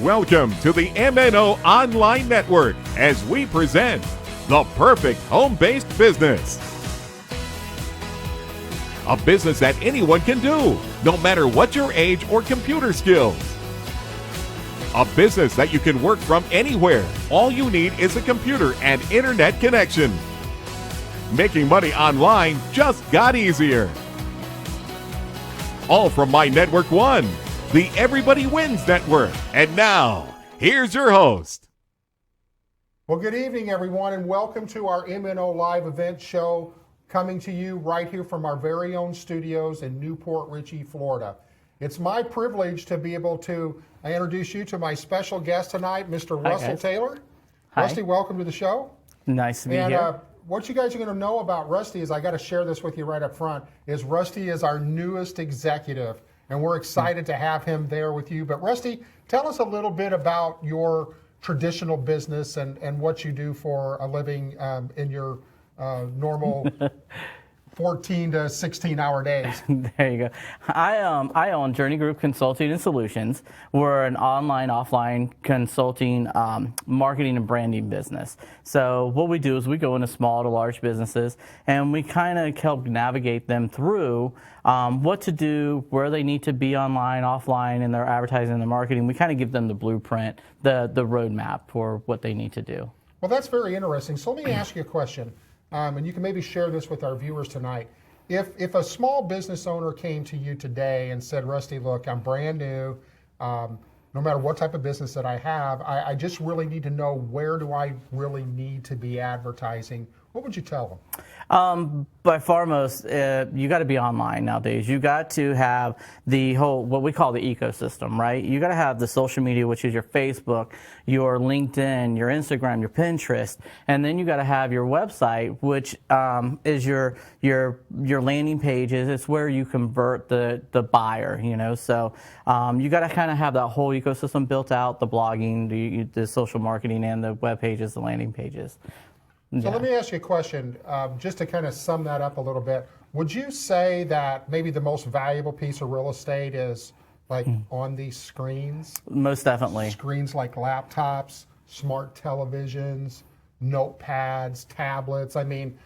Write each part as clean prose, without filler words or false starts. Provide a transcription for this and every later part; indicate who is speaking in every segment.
Speaker 1: Welcome to the MNO Online Network as we present the perfect home-based business. A business that anyone can do, no matter what your age or computer skills. A business that you can work from anywhere. All you need is a computer and internet connection. Making money online just got easier. All from My Network One, the Everybody Wins Network. And now, here's your host.
Speaker 2: Well, good evening, everyone, and welcome to our MNO Live event show, coming to you right here from our very own studios in Newport Richey, Florida. It's my privilege to be able to introduce you to my special guest tonight, Mr. Russell Taylor.
Speaker 3: Hi.
Speaker 2: Rusty, welcome to the show.
Speaker 3: Nice to be here.
Speaker 2: What you guys are going to know about Rusty is, I got to share this with you right up front, is Rusty is our newest executive, and we're excited to have him there with you. But Rusty, tell us a little bit about your traditional business and what you do for a living in your normal 14 to 16-hour days.
Speaker 3: There you go. I own Journey Group Consulting and Solutions. We're an online, offline consulting, marketing and branding business. So what we do is we go into small to large businesses and we kind of help navigate them through what to do, where they need to be online, offline, in their advertising and their marketing. We kind of give them the blueprint, the roadmap for what they need to do.
Speaker 2: Well, that's very interesting. So let me ask you a question. And you can maybe share this with our viewers tonight. If a small business owner came to you today and said, Rusty, look, I'm brand new, no matter what type of business that I have, I just really need to know, where do I really need to be advertising? What would you tell them?
Speaker 3: By far most, you got to be online nowadays. You got to have the whole, what we call the ecosystem, right? You got to have the social media, which is your Facebook, your LinkedIn, your Instagram, your Pinterest, and then you got to have your website, which is your landing pages. It's where you convert the buyer, you know. So you got to kind of have that whole ecosystem built out: the blogging, the social marketing, and the web pages, the landing pages.
Speaker 2: So let me ask you a question, just to kind of sum that up a little bit. Would you say that maybe the most valuable piece of real estate is like on these screens?
Speaker 3: Most definitely.
Speaker 2: Screens like laptops, smart televisions, notepads, tablets. I mean,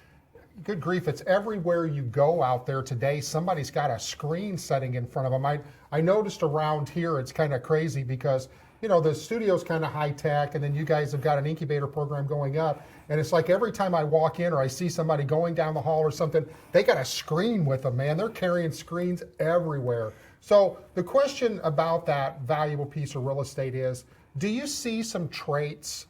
Speaker 2: good grief, it's everywhere you go out there today. Somebody's got a screen setting in front of them. I noticed around here it's kind of crazy because, you know, the studio's kind of high tech, and then you guys have got an incubator program going up. And it's like every time I walk in or I see somebody going down the hall or something, they got a screen with them, man. They're carrying screens everywhere. So the question about that valuable piece of real estate is, do you see some traits,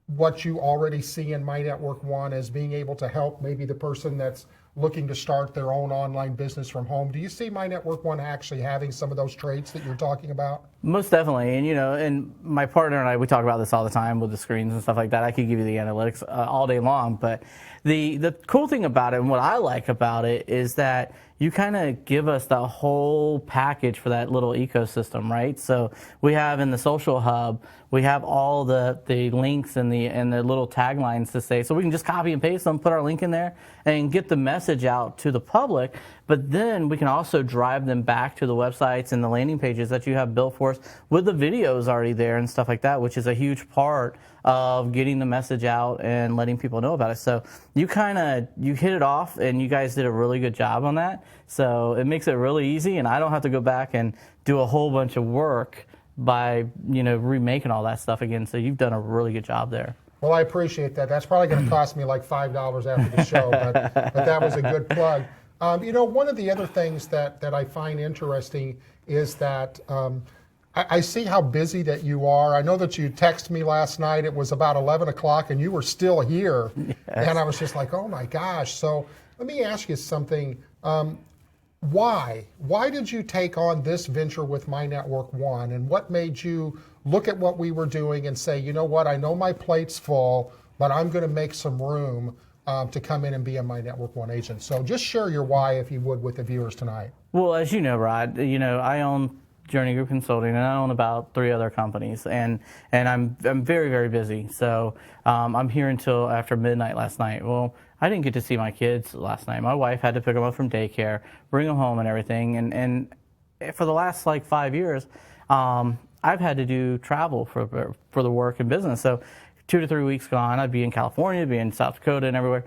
Speaker 2: what you already see in My Network One, as being able to help maybe the person that's looking to start their own online business from home? Do you see My Network One actually having some of those traits that you're talking about?
Speaker 3: Most definitely. And, you know, and my partner and I, we talk about this all the time with the screens and stuff like that. I could give you the analytics all day long. But the cool thing about it, and what I like about it, is that you kind of give us the whole package for that little ecosystem, right? So we have in the social hub, we have all the links and the little taglines to say, so we can just copy and paste them, put our link in there, and get the message out to the public. But then we can also drive them back to the websites and the landing pages that you have built for us with the videos already there and stuff like that, which is a huge part of getting the message out and letting people know about it. So you hit it off, and you guys did a really good job on that. So it makes it really easy, and I don't have to go back and do a whole bunch of work by, you know, remaking all that stuff again. So you've done a really good job there.
Speaker 2: Well, I appreciate that. That's probably going to cost me like $5 after the show, but that was a good plug. You know, one of the other things that I find interesting is that I see how busy that you are. I know that you texted me last night. It was about 11 o'clock, and you were still here. Yes. And I was just like, oh, my gosh. So let me ask you something. Why? Why did you take on this venture with My Network One, and what made you look at what we were doing and say, you know what, I know my plate's full, but I'm going to make some room to come in and be a My Network One agent? So just share your why, if you would, with the viewers tonight.
Speaker 3: Well, as you know, Rod, you know, I own Journey Group Consulting, and I own about 3 other companies, and I'm very, very busy. So I'm here until after midnight last night. Well, I didn't get to see my kids last night. My wife had to pick them up from daycare, bring them home and everything. And for the last like 5 years, I've had to do travel for the work and business. So 2 to 3 weeks gone, I'd be in California, be in South Dakota and everywhere.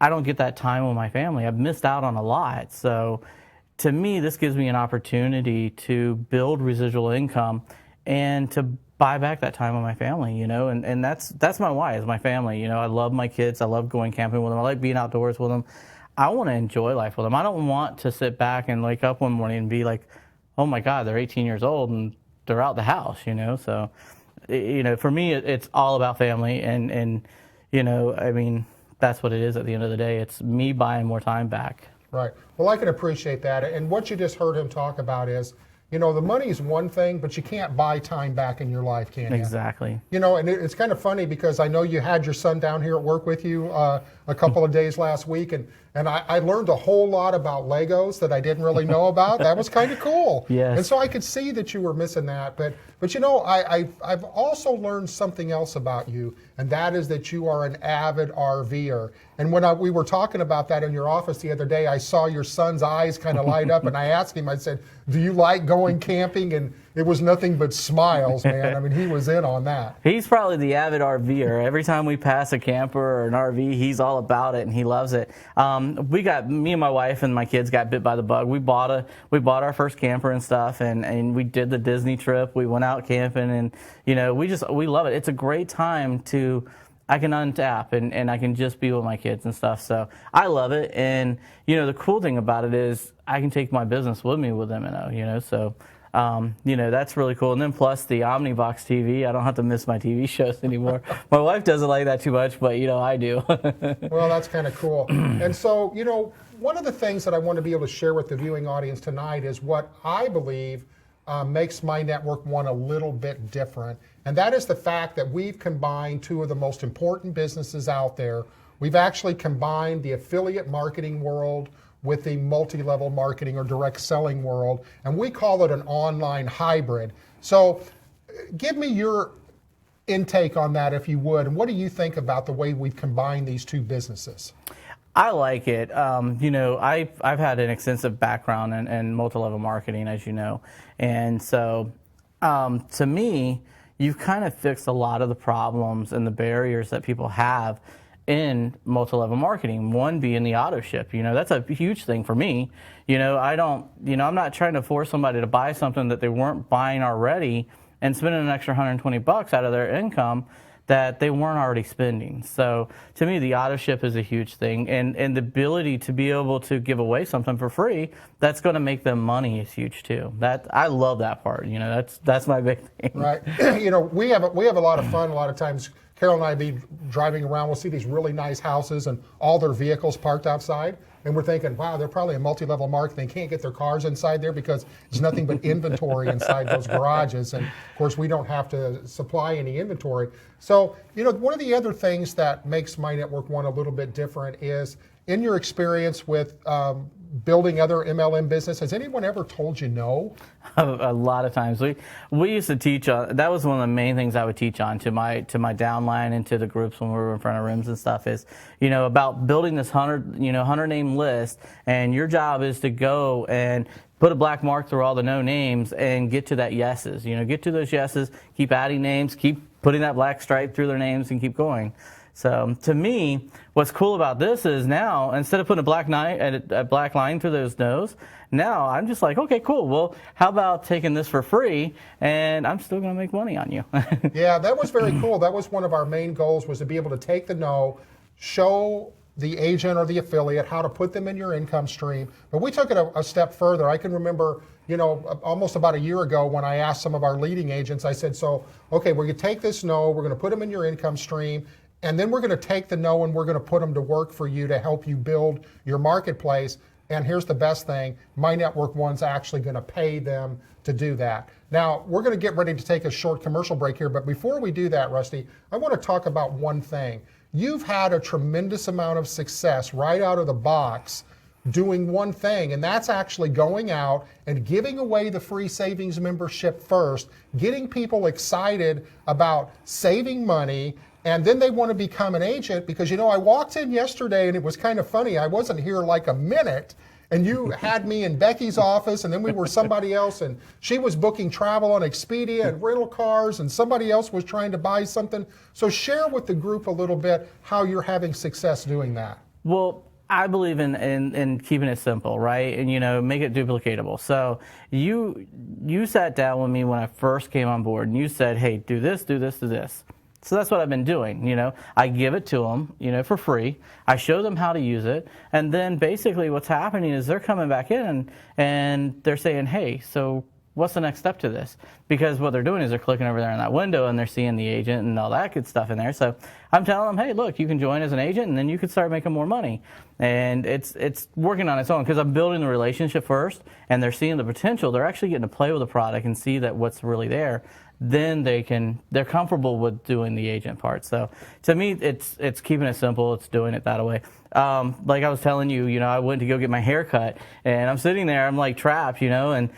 Speaker 3: I don't get that time with my family. I've missed out on a lot. So to me, this gives me an opportunity to build residual income and to buy back that time with my family, and that's my why, is my family. I love my kids. I love going camping with them. I like being outdoors with them. I want to enjoy life with them. I don't want to sit back and wake up one morning and be like, oh my God, they're 18 years old and they're out the house, So, for me, it's all about family. And that's what it is at the end of the day. It's me buying more time back.
Speaker 2: Right. Well, I can appreciate that. And what you just heard him talk about is, the money is one thing, but you can't buy time back in your life, can you?
Speaker 3: Exactly.
Speaker 2: And it's kind of funny because I know you had your son down here at work with you a couple of days last week, and I learned a whole lot about Legos that I didn't really know about. That was kind of cool.
Speaker 3: Yes.
Speaker 2: And so I could see that you were missing that. But I've also learned something else about you, and that is that you are an avid RVer. And when we were talking about that in your office the other day, I saw your son's eyes kind of light up, and I asked him, I said, do you like going camping? And it was nothing but smiles, man. I mean, he was in on that.
Speaker 3: He's probably the avid RVer. Every time we pass a camper or an RV, he's all about it and he loves it. Me and my wife and my kids got bit by the bug. We bought our first camper and stuff, and we did the Disney trip. We went out camping, and we love it. It's a great time I can untap and I can just be with my kids and stuff. So I love it. And, the cool thing about it is I can take my business with me with MNO, so, that's really cool. And then plus the Omnibox TV, I don't have to miss my TV shows anymore. My wife doesn't like that too much, but, I do.
Speaker 2: Well, that's kind of cool. And so, one of the things that I want to be able to share with the viewing audience tonight is what I believe makes My Network One a little bit different. And that is the fact that we've combined two of the most important businesses out there. We've actually combined the affiliate marketing world with the multi-level marketing or direct selling world, and we call it an online hybrid. So give me your intake on that, if you would, and what do you think about the way we've combined these two businesses?
Speaker 3: I like it. I've had an extensive background in multi-level marketing, as you know, and so to me, you've kind of fixed a lot of the problems and the barriers that people have in multi-level marketing. One being the auto ship. That's a huge thing for me. I'm not trying to force somebody to buy something that they weren't buying already and spending an extra $120 out of their income that they weren't already spending. So to me, the auto ship is a huge thing, and the ability to be able to give away something for free that's going to make them money is huge too. I love that part. That's my big thing.
Speaker 2: Right. We have a lot of fun. A lot of times, Carol and I be driving around. We'll see these really nice houses and all their vehicles parked outside. And we're thinking, wow, they're probably a multi-level market. They can't get their cars inside there because there's nothing but inventory inside those garages. And of course, we don't have to supply any inventory. So, one of the other things that makes My Network One a little bit different is, in your experience with building other MLM business, has anyone ever told you no?
Speaker 3: A lot of times. We used to teach on, that was one of the main things I would teach on to my downline and to the groups when we were in front of rooms and stuff is, about building this 100 name list, and your job is to go and put a black mark through all the no names and get to that yeses. Get to those yeses, keep adding names, keep putting that black stripe through their names and keep going. So to me, what's cool about this is now, instead of putting a black line through those no's, now I'm just like, okay, cool. Well, how about taking this for free, and I'm still going to make money on you.
Speaker 2: Yeah, that was very cool. That was one of our main goals, was to be able to take the no, show the agent or the affiliate how to put them in your income stream. But we took it a step further. I can remember, almost about a year ago when I asked some of our leading agents, I said, okay, we're going to take this no, we're going to put them in your income stream, and then we're going to take the no and we're going to put them to work for you to help you build your marketplace. And here's the best thing, My Network One's actually going to pay them to do that. Now, we're going to get ready to take a short commercial break here, but before we do that, Rusty, I want to talk about one thing. You've had a tremendous amount of success right out of the box doing one thing, and that's actually going out and giving away the free savings membership first, getting people excited about saving money, and then they want to become an agent because, I walked in yesterday and it was kind of funny. I wasn't here like a minute, and you had me in Becky's office, and then we were somebody else, and she was booking travel on Expedia and rental cars, and somebody else was trying to buy something. So share with the group a little bit how you're having success doing that.
Speaker 3: Well, I believe in keeping it simple, right? And, make it duplicatable. So you sat down with me when I first came on board, and you said, hey, do this, do this, do this. So that's what I've been doing. I give it to them, for free. I show them how to use it. And then basically what's happening is they're coming back in and they're saying, hey, so what's the next step to this? Because what they're doing is they're clicking over there in that window and they're seeing the agent and all that good stuff in there. So I'm telling them, hey, look, you can join as an agent and then you can start making more money. And it's working on its own because I'm building the relationship first and they're seeing the potential. They're actually getting to play with the product and see that what's really there. Then they're comfortable with doing the agent part. So to me, it's keeping it simple. It's doing it that way. Like I was telling you, I went to go get my hair cut, and I'm sitting there, I'm like trapped, and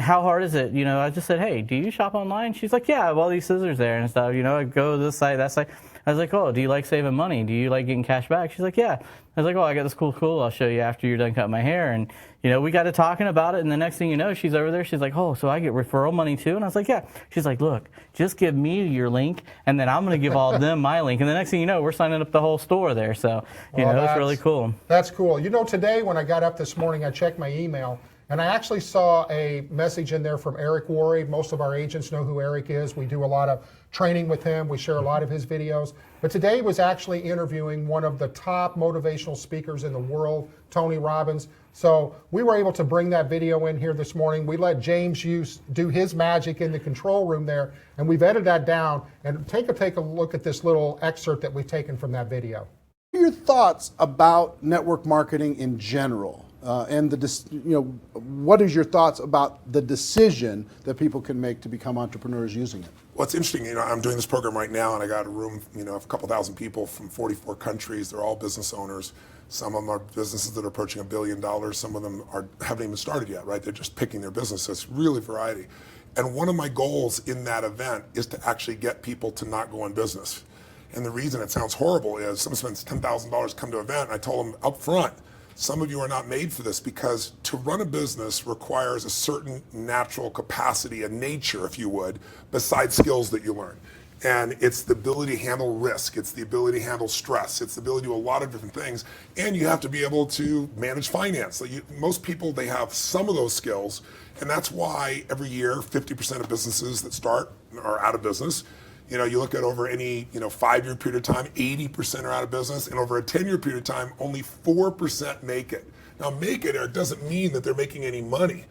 Speaker 3: how hard is it? I just said, hey, do you shop online? She's like, yeah, I have all these scissors there and stuff. I go to this site, that site. I was like, oh, do you like saving money? Do you like getting cash back? She's like, yeah. I was like, oh, I got this cool I'll show you after you're done cutting my hair. And, we got to talking about it. And the next thing you know, she's over there. She's like, oh, so I get referral money too? And I was like, yeah. She's like, look, just give me your link, and then I'm going to give all of them my link. And the next thing you know, we're signing up the whole store there. So, it's really cool.
Speaker 2: That's cool. Today when I got up this morning, I checked my email, and I actually saw a message in there from Eric Worre. Most of our agents know who Eric is. We do a lot of training with him. We share a lot of his videos. But today was actually interviewing one of the top motivational speakers in the world, Tony Robbins. So we were able to bring that video in here this morning. We let James do his magic in the control room there, and we've edited that down. And take a look at this little excerpt that we've taken from that video.
Speaker 4: What are your thoughts about network marketing in general? And what is your thoughts about the decision that people can make to become entrepreneurs using it?
Speaker 5: Well, it's interesting. I'm doing this program right now, and I got a room, of a couple thousand people from 44 countries. They're all business owners. Some of them are businesses that are approaching $1 billion. Some of them haven't even started yet, right? They're just picking their business. So it's really variety. And one of my goals in that event is to actually get people to not go in business. And the reason it sounds horrible is someone spends $10,000 to come to an event, and I told them up front, some of you are not made for this because to run a business requires a certain natural capacity, a nature, if you would, besides skills that you learn. And it's the ability to handle risk. It's the ability to handle stress. It's the ability to do a lot of different things. And you have to be able to manage finance. Most people, they have some of those skills. And that's why every year, 50% of businesses that start are out of business. You look at over any 5-year period of time, 80% are out of business, and over a 10-year period of time, only 4% make it. Now, make it, Eric, doesn't mean that they're making any money,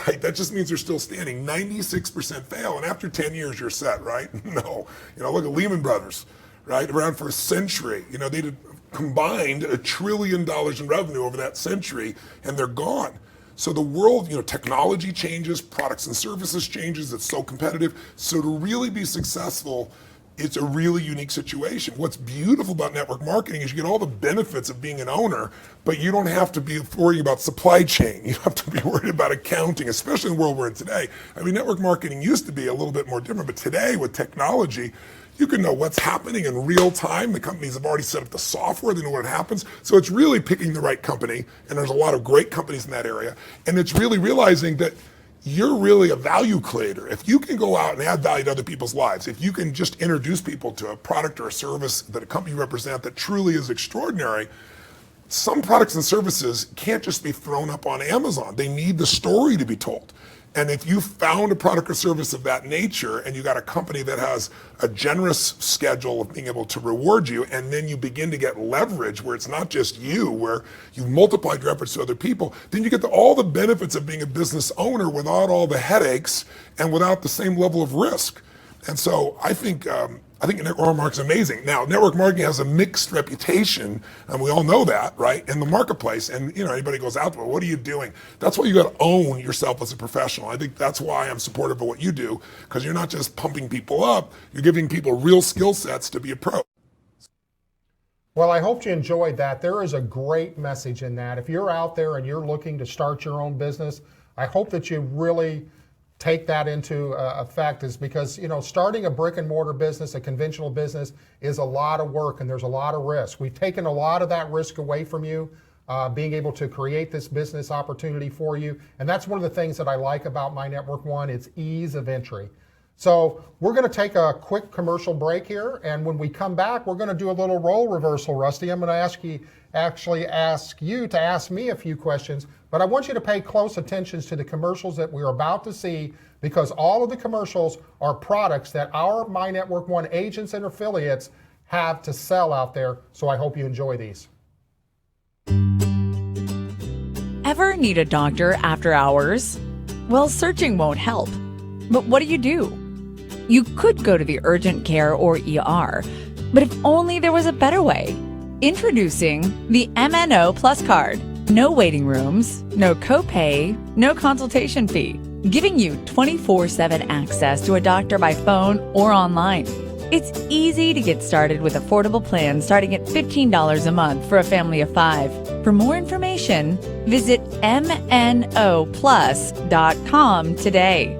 Speaker 5: right? That just means they're still standing. 96% fail, and after 10 years, you're set, right? No. Look at Lehman Brothers, right? Around for a century. They did combined $1 trillion in revenue over that century, and they're gone. So the world, technology changes, products and services changes, it's so competitive. So to really be successful, it's a really unique situation. What's beautiful about network marketing is you get all the benefits of being an owner, but you don't have to be worrying about supply chain. You don't have to be worried about accounting, especially in the world we're in today. Network marketing used to be a little bit more different, but today with technology, you can know what's happening in real time. The companies have already set up the software. They know what happens. So it's really picking the right company. And there's a lot of great companies in that area. And it's really realizing that you're really a value creator. If you can go out and add value to other people's lives, if you can just introduce people to a product or a service that a company you represent that truly is extraordinary, some products and services can't just be thrown up on Amazon. They need the story to be told. And if you found a product or service of that nature and you got a company that has a generous schedule of being able to reward you, and then you begin to get leverage where it's not just you, where you've multiplied your efforts to other people, then you get all the benefits of being a business owner without all the headaches and without the same level of risk. And so I think network marketing is amazing. Now, network marketing has a mixed reputation, and we all know that, right, in the marketplace. And anybody goes out there, what are you doing? That's why you got to own yourself as a professional. I think that's why I'm supportive of what you do, because you're not just pumping people up, you're giving people real skill sets to be a pro.
Speaker 2: Well, I hope you enjoyed that. There is a great message in that. If you're out there and you're looking to start your own business, I hope that you really take that into effect, is because starting a brick and mortar business, a conventional business, is a lot of work and there's a lot of risk. We've taken a lot of that risk away from you. being able to create this business opportunity for you. And that's one of the things that I like about My Network One, it's ease of entry. So we're going to take a quick commercial break here, and when we come back, we're going to do a little role reversal, Rusty. I'm going to ask you to ask me a few questions, but I want you to pay close attention to the commercials that we're about to see, because all of the commercials are products that our My Network One agents and affiliates have to sell out there. So I hope you enjoy these.
Speaker 6: Ever need a doctor after hours? Well, searching won't help. But what do? You could go to the urgent care or ER, but if only there was a better way. Introducing the MNO Plus Card. No waiting rooms, no copay, no consultation fee, giving you 24/7 access to a doctor by phone or online. It's easy to get started with affordable plans starting at $15 a month for a family of 5. For more information, visit mnoplus.com today.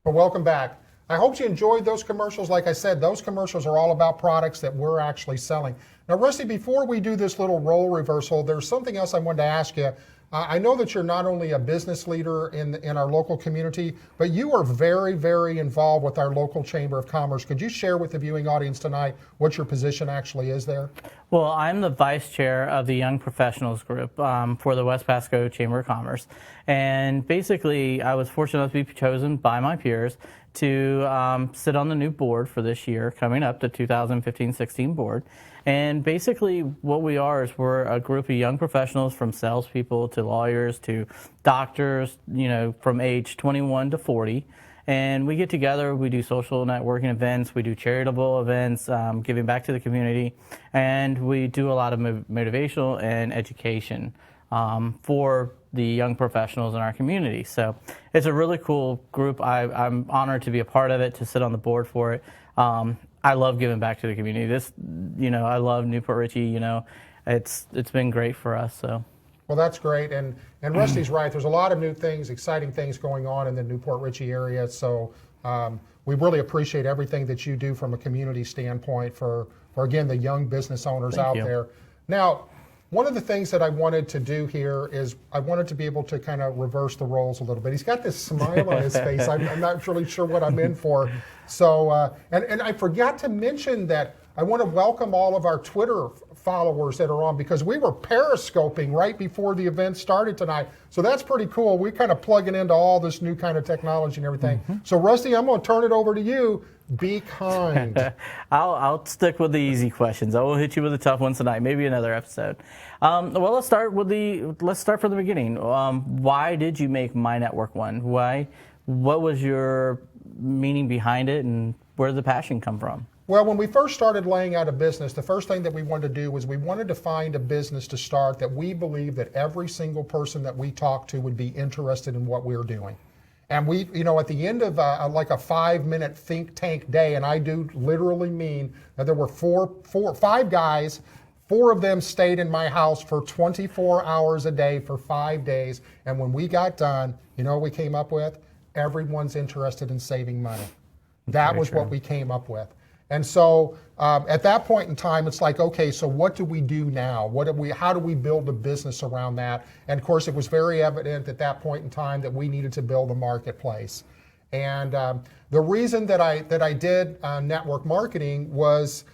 Speaker 2: Welcome back. I hope you enjoyed those commercials. Like I said, those commercials are all about products that we're actually selling. Now, Rusty, before we do this little role reversal, there's something else I wanted to ask you. I know that you're not only a business leader in our local community, but you are very, very involved with our local Chamber of Commerce. Could you share with the viewing audience tonight what your position actually is there?
Speaker 3: Well, I'm the vice chair of the Young Professionals Group for the West Pasco Chamber of Commerce. And basically, I was fortunate enough to be chosen by my peers to sit on the new board for this year, coming up, the 2015-16 board. And basically what we are is we're a group of young professionals, from salespeople to lawyers to doctors, you know, from age 21 to 40. And we get together, we do social networking events, we do charitable events, giving back to the community, and we do a lot of motivational and education for the young professionals in our community. So it's a really cool group. I'm honored to be a part of it, to sit on the board for it. I love giving back to the community. This, you know, I love Newport Richey. You know, it's been great for us. So.
Speaker 2: Well, that's great, and Rusty's right. There's a lot of new things, exciting things going on in the Newport Richey area. So we really appreciate everything that you do from a community standpoint for again, the young business owners out there. Now, one of the things that I wanted to do here is I wanted to be able to kind of reverse the roles a little bit. He's got this smile on his face. I'm not really sure what I'm in for. So, and I forgot to mention that I want to welcome all of our Twitter followers that are on, because we were periscoping right before the event started tonight. So that's pretty cool. We're kind of plugging into all this new kind of technology and everything. So Rusty, I'm going to turn it over to you. Be kind.
Speaker 3: I'll stick with the easy questions. I will hit you with the tough ones tonight. Maybe another episode. Well, let's start from the beginning. Why did you make My Network One? Why? What was your meaning behind it, and where did the passion come from?
Speaker 2: Well, when we first started laying out a business, the first thing that we wanted to do was we wanted to find a business to start that we believed that every single person that we talked to would be interested in what we were doing. And we, at the end of like a 5-minute think tank day, and I do literally mean that there were five guys, 4 of them stayed in my house for 24 hours a day for 5 days. And when we got done, what we came up with? Everyone's interested in saving money. That was what we came up with. And so at that point in time, it's like, okay, so what do we do now? How do we build a business around that? And of course, it was very evident at that point in time that we needed to build a marketplace. And the reason that I did network marketing was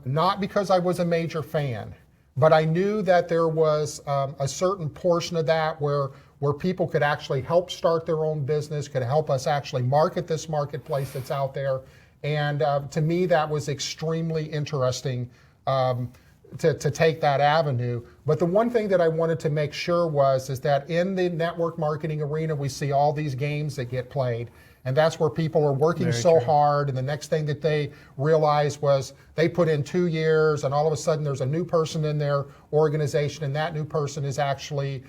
Speaker 2: not because I was a major fan, but I knew that there was a certain portion of that where people could actually help start their own business, could help us actually market this marketplace that's out there. And to me, that was extremely interesting to take that avenue. But the one thing that I wanted to make sure is that in the network marketing arena, we see all these games that get played. And that's where people are working so hard. And the next thing that they realized was they put in 2 years, and all of a sudden there's a new person in their organization, and that new person is actually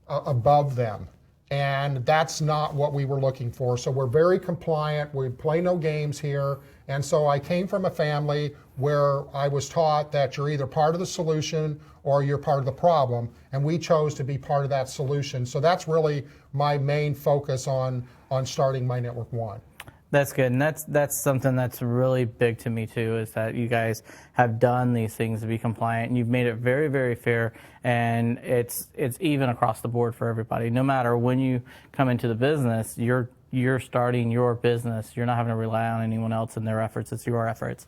Speaker 2: above them. And that's not what we were looking for. So we're very compliant. We play no games here. And so I came from a family where I was taught that you're either part of the solution or you're part of the problem. And we chose to be part of that solution. So that's really my main focus on starting My Network One.
Speaker 3: That's good, and that's something that's really big to me too, is that you guys have done these things to be compliant, and you've made it very, very fair, and it's even across the board for everybody. No matter when you come into the business, you're starting your business. You're not having to rely on anyone else and their efforts. It's your efforts.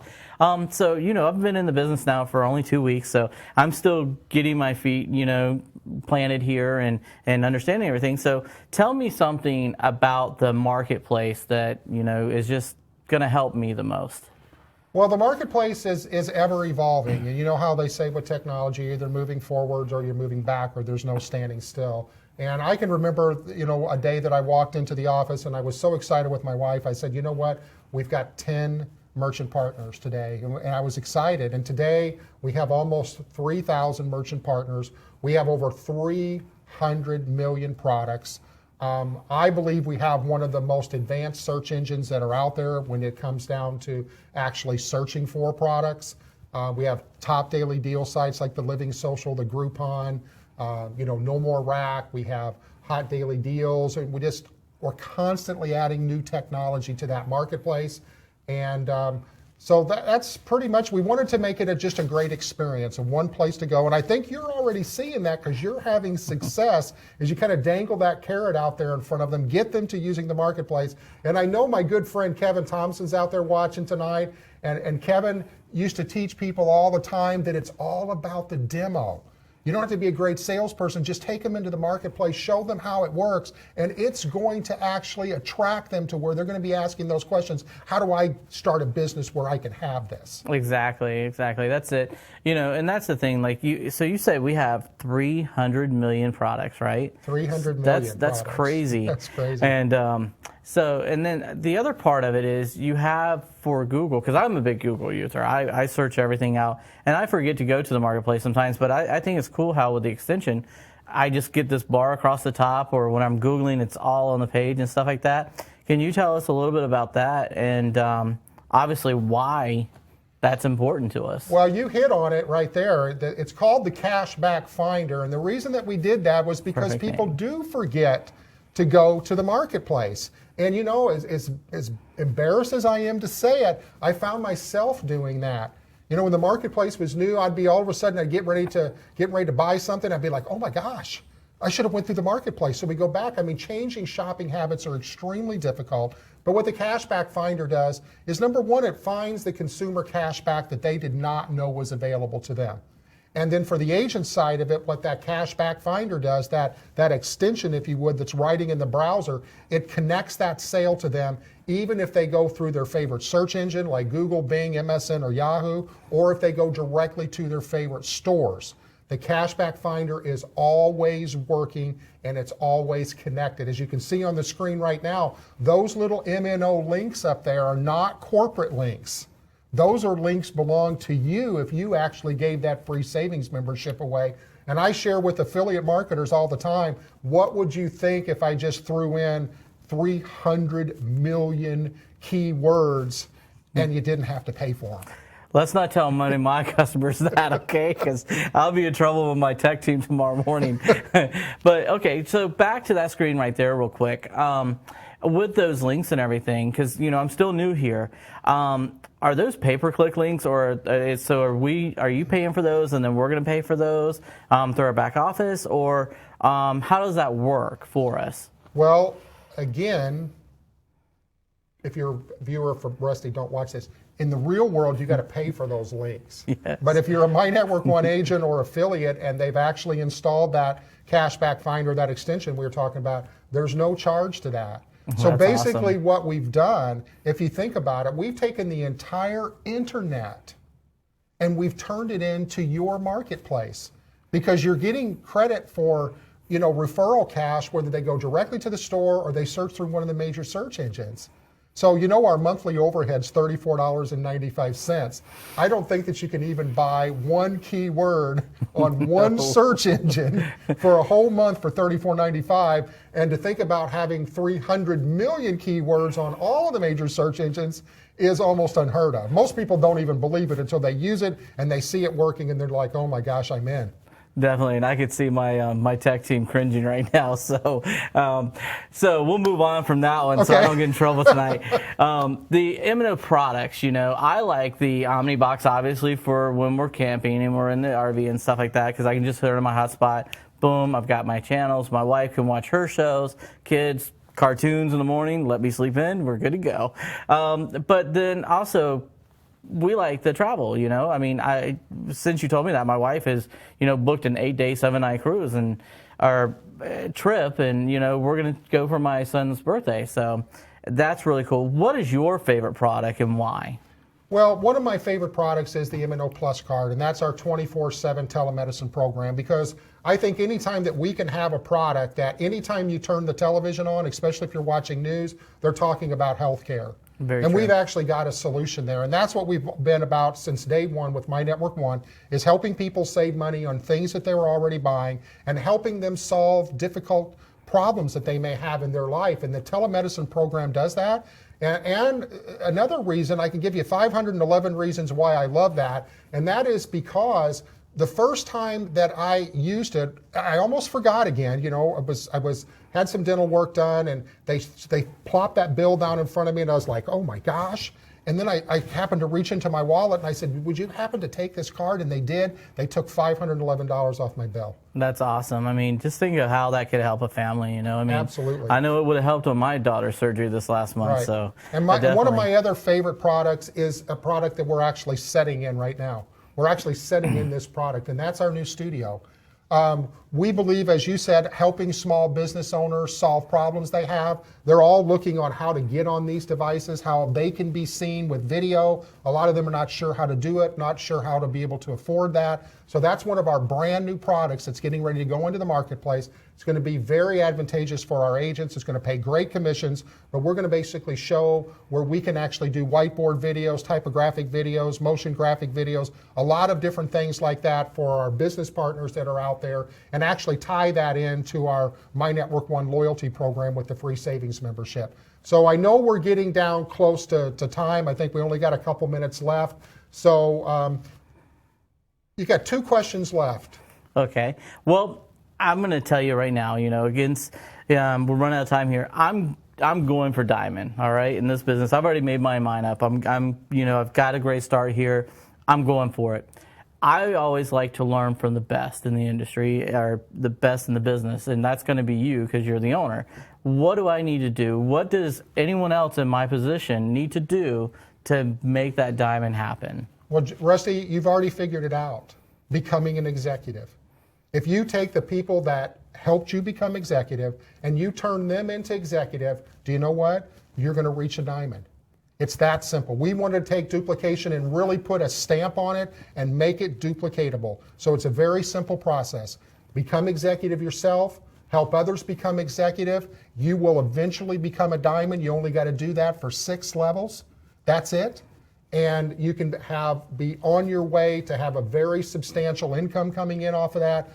Speaker 3: So, I've been in the business now for only 2 weeks, so I'm still getting my feet, planted here and understanding everything. So tell me something about the marketplace that, is just going to help me the most.
Speaker 2: Well, the marketplace is ever evolving. And you know how they say with technology, you're either moving forwards or you're moving backward. There's no standing still. And I can remember, a day that I walked into the office and I was so excited with my wife. I said, you know what? We've got 10 merchant partners today. And I was excited. And today we have almost 3,000 merchant partners. We have over 300 million products. I believe we have one of the most advanced search engines that are out there when it comes down to actually searching for products. We have top daily deal sites like the Living Social, the Groupon, No More Rack. We have hot daily deals. And we're constantly adding new technology to that marketplace. And so that's pretty much, we wanted to make it just a great experience, and one place to go. And I think you're already seeing that because you're having success as you kind of dangle that carrot out there in front of them, get them to using the marketplace. And I know my good friend Kevin Thompson's out there watching tonight. And Kevin used to teach people all the time that it's all about the demo. You don't have to be a great salesperson. Just take them into the marketplace, show them how it works, and it's going to actually attract them to where they're going to be asking those questions. How do I start a business where I can have this?
Speaker 3: Exactly. That's it. And that's the thing. So you say we have 300 million products, right? 300
Speaker 2: million.
Speaker 3: That's crazy.
Speaker 2: That's crazy.
Speaker 3: And and then the other part of it is you have for Google, because I'm a big Google user. I search everything out, and I forget to go to the marketplace sometimes, but I think it's cool how with the extension, I just get this bar across the top, or when I'm Googling, it's all on the page and stuff like that. Can you tell us a little bit about that, and obviously why that's important to us?
Speaker 2: Well, you hit on it right there. It's called the Cashback Finder, and the reason that we did that was because people do forget to go to the marketplace. And as embarrassed as I am to say it, I found myself doing that. When the marketplace was new, I'd be all of a sudden I'd get ready to buy something. I'd be like, oh my gosh, I should have went through the marketplace. So we go back. Changing shopping habits are extremely difficult. But what the cashback finder does is, number one, it finds the consumer cashback that they did not know was available to them. And then for the agent side of it, what that cashback finder does, that extension, if you would, that's writing in the browser, it connects that sale to them, even if they go through their favorite search engine like Google, Bing, MSN, or Yahoo, or if they go directly to their favorite stores. The cashback finder is always working and it's always connected. As you can see on the screen right now, those little MNO links up there are not corporate links. Those are links belong to you if you actually gave that free savings membership away. And I share with affiliate marketers all the time, what would you think if I just threw in 300 million keywords and you didn't have to pay for them?
Speaker 3: Let's not tell many of my customers that, okay? Because I'll be in trouble with my tech team tomorrow morning. But okay, so back to that screen right there real quick. With those links and everything, because I'm still new here. Are those pay-per-click links, or are you paying for those and then we're going to pay for those through our back office, or how does that work for us?
Speaker 2: Well, again, if you're a viewer for Rusty, don't watch this. In the real world, you got to pay for those links.
Speaker 3: Yes.
Speaker 2: But if you're a My Network One agent or affiliate and they've actually installed that cashback finder, that extension we were talking about, there's no charge to that. So
Speaker 3: That's
Speaker 2: basically
Speaker 3: awesome.
Speaker 2: what we've done, if you think about it, we've taken the entire internet and we've turned it into your marketplace, because you're getting credit for referral cash, whether they go directly to the store or they search through one of the major search engines. So our monthly overhead's $34.95. I don't think that you can even buy one keyword on one search engine for a whole month for $34.95. And to think about having 300 million keywords on all of the major search engines is almost unheard of. Most people don't even believe it until they use it and they see it working and they're like, oh my gosh, I'm in.
Speaker 3: Definitely, and I could see my tech team cringing right now. So we'll move on from that one, so I don't get in trouble tonight. The MNO products, I like the OmniBox, obviously, for when we're camping and we're in the RV and stuff like that, because I can just put it on my hotspot. Boom, I've got my channels. My wife can watch her shows. Kids, cartoons in the morning. Let me sleep in. We're good to go. But then also, we like the travel, I mean, since you told me that, my wife has, booked an 8-day, 7-night cruise and our trip, and, we're going to go for my son's birthday. So that's really cool. What is your favorite product and why?
Speaker 2: Well, one of my favorite products is the MNO Plus card, and that's our 24/7 telemedicine program, because I think anytime that we can have a product that anytime you turn the television on, especially if you're watching news, they're talking about healthcare.
Speaker 3: Very
Speaker 2: and
Speaker 3: true.
Speaker 2: We've actually got a solution there. And that's what we've been about since day one with My Network One, is helping people save money on things that they were already buying and helping them solve difficult problems that they may have in their life. And the telemedicine program does that. And another reason, I can give you 511 reasons why I love that, and that is because the first time that I used it, I almost forgot again. I had some dental work done, and they plopped that bill down in front of me, and I was like, oh my gosh. And then I happened to reach into my wallet, and I said, would you happen to take this card? And they did. They took $511 off my bill.
Speaker 3: That's awesome. I mean, just think of how that could help a family, I mean,
Speaker 2: absolutely.
Speaker 3: I know it would have helped with my daughter's surgery this last month.
Speaker 2: Right.
Speaker 3: So,
Speaker 2: and one of my other favorite products is a product that we're actually setting in right now. We're actually setting in this product, and that's our new studio. We believe, as you said, helping small business owners solve problems they have. They're all looking on how to get on these devices, how they can be seen with video. A lot of them are not sure how to do it, not sure how to be able to afford that. So that's one of our brand new products that's getting ready to go into the marketplace. It's going to be very advantageous for our agents. It's going to pay great commissions, but we're going to basically show where we can actually do whiteboard videos, typographic videos, motion graphic videos, a lot of different things like that for our business partners that are out there, and actually tie that into our My Network One loyalty program with the free savings membership. So I know we're getting down close to time. I think we only got a couple minutes left. So you got 2 questions left.
Speaker 3: Okay. Well, I'm going to tell you right now, we're running out of time here. I'm going for diamond, all right, in this business. I've already made my mind up. I've got a great start here. I'm going for it. I always like to learn from the best in the industry or the best in the business, and that's going to be you because you're the owner. What do I need to do? What does anyone else in my position need to do to make that diamond happen?
Speaker 2: Well, Rusty, you've already figured it out. Becoming an executive. If you take the people that helped you become executive and you turn them into executive, do you know what? You're going to reach a diamond. It's that simple. We wanted to take duplication and really put a stamp on it and make it duplicatable. So it's a very simple process. Become executive yourself, help others become executive. You will eventually become a diamond. You only got to do that for 6 levels. That's it. And you can be on your way to have a very substantial income coming in off of that.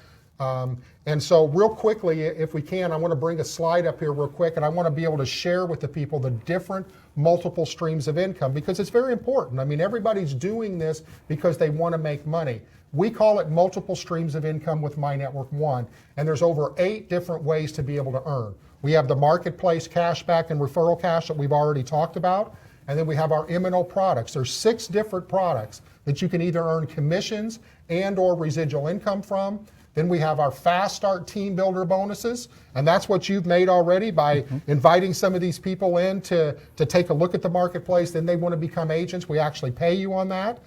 Speaker 2: And so real quickly, if we can, I want to bring a slide up here real quick, and I want to be able to share with the people the different multiple streams of income because it's very important. I mean, everybody's doing this because they want to make money. We call it multiple streams of income with My Network One, and there's over 8 different ways to be able to earn. We have the marketplace cashback and referral cash that we've already talked about, and then we have our MNO products. There's 6 different products that you can either earn commissions and or residual income from. Then we have our Fast Start Team Builder bonuses, and that's what you've made already by inviting some of these people in to take a look at the marketplace. Then they want to become agents. We actually pay you on that.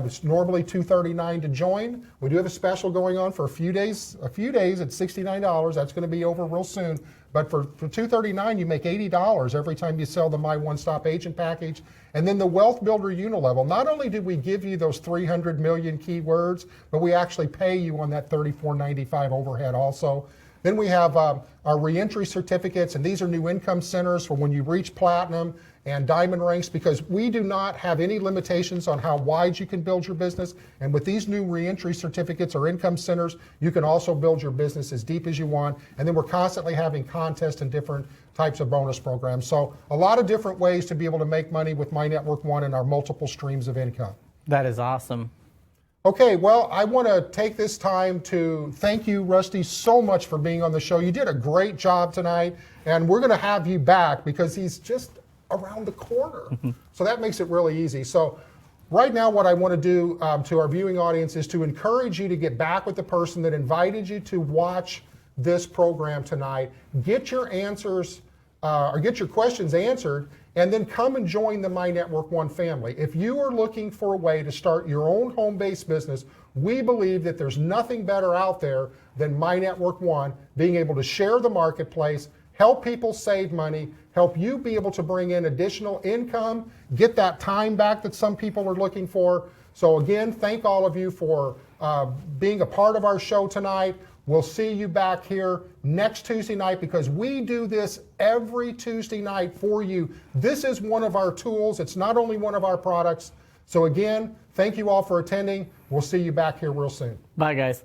Speaker 2: It's normally $239 to join. We do have a special going on for a few days at $69. That's going to be over real soon. But for $239, you make $80 every time you sell the My One Stop Agent package. And then the Wealth Builder Unilevel. Not only did we give you those 300 million keywords, but we actually pay you on that $34.95 overhead also. Then we have our reentry certificates, and these are new income centers for when you reach platinum and diamond ranks, because we do not have any limitations on how wide you can build your business. And with these new reentry certificates or income centers, you can also build your business as deep as you want. And then we're constantly having contests and different types of bonus programs. So a lot of different ways to be able to make money with My Network One and our multiple streams of income.
Speaker 3: That is awesome.
Speaker 2: Okay, well, I want to take this time to thank you, Rusty, so much for being on the show. You did a great job tonight, and we're going to have you back because he's just around the corner. So that makes it really easy. So right now what I want to do to our viewing audience is to encourage you to get back with the person that invited you to watch this program tonight. Get your answers or get your questions answered, and then come and join the My Network One family. If you are looking for a way to start your own home-based business, we believe that there's nothing better out there than My Network One being able to share the marketplace, help people save money, help you be able to bring in additional income, get that time back that some people are looking for. So again, thank all of you for being a part of our show tonight. We'll see you back here next Tuesday night because we do this every Tuesday night for you. This is one of our tools. It's not only one of our products. So again, thank you all for attending. We'll see you back here real soon.
Speaker 3: Bye, guys.